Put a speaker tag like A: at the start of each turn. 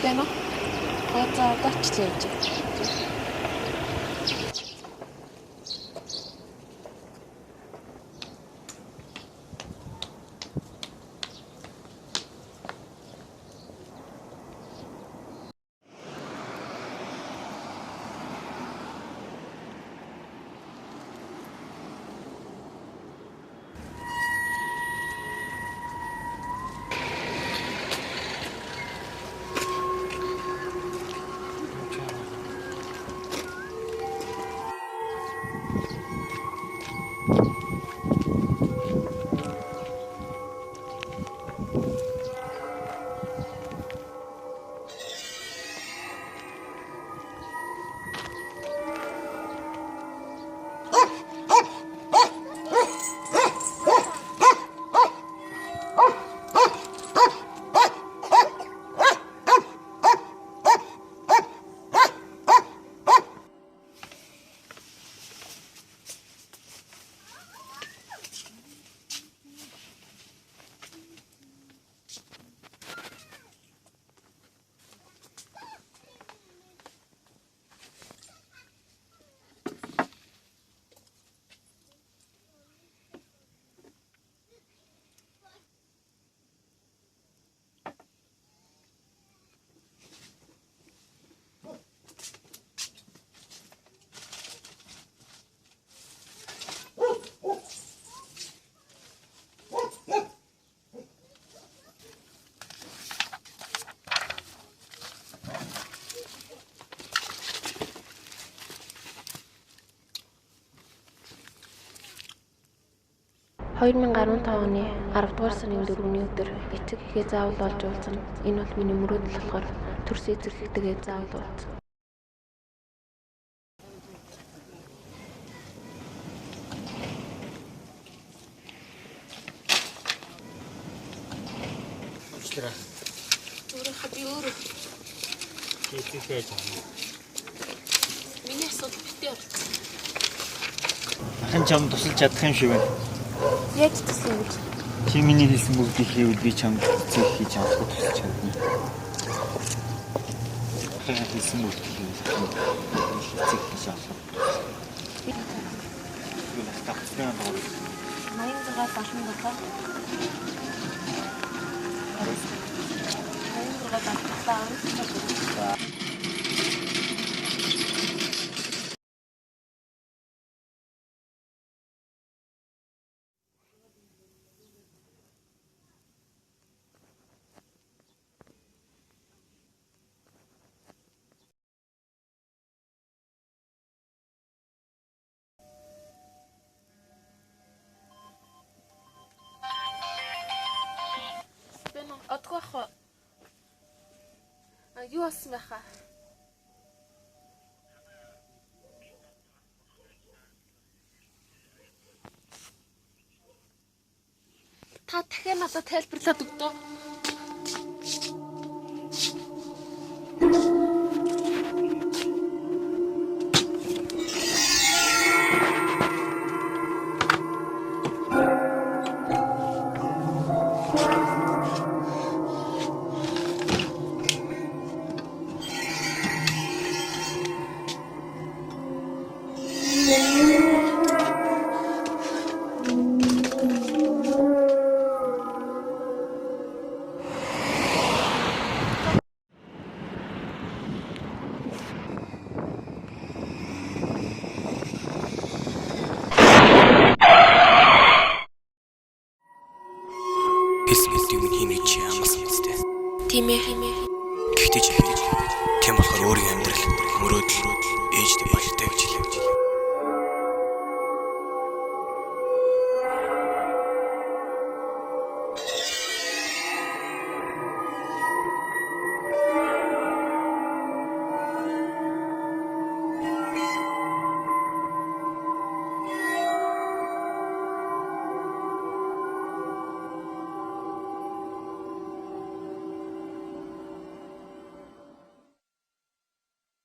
A: байна уу? За одоо ч явж байна. оны 10 дугаар сарын 4-ний өдөр эцэг эхээ заавал олж уулзна. Энэ бол миний мөрөөдөл болохоор төрс эзэрлэгтэйгээ заавал уулзна. Миний асуудал битээ орсон.
B: Ахын чамд тусалж чадах юм шиг байна.
A: Яаж тусах вэ?
B: Чи миний хэлсэн бүгдийг хийвэл би чамд эцэг хийж авах тусалж чадна. Ахын хэлсэн бүгдийг эцэг хийж авах. Би тагцсан юм байна.
A: 86 77. 86 77. Одгоо ах. Юу болсон бэ хаа? Та дахиад надад тайлбарлаад өгдөө. Тийм ээ.
C: Гэхдээ чи хэн болохоор өөрийн амьдрал мөрөөдөл ээжтэй болтой гэж хэлв.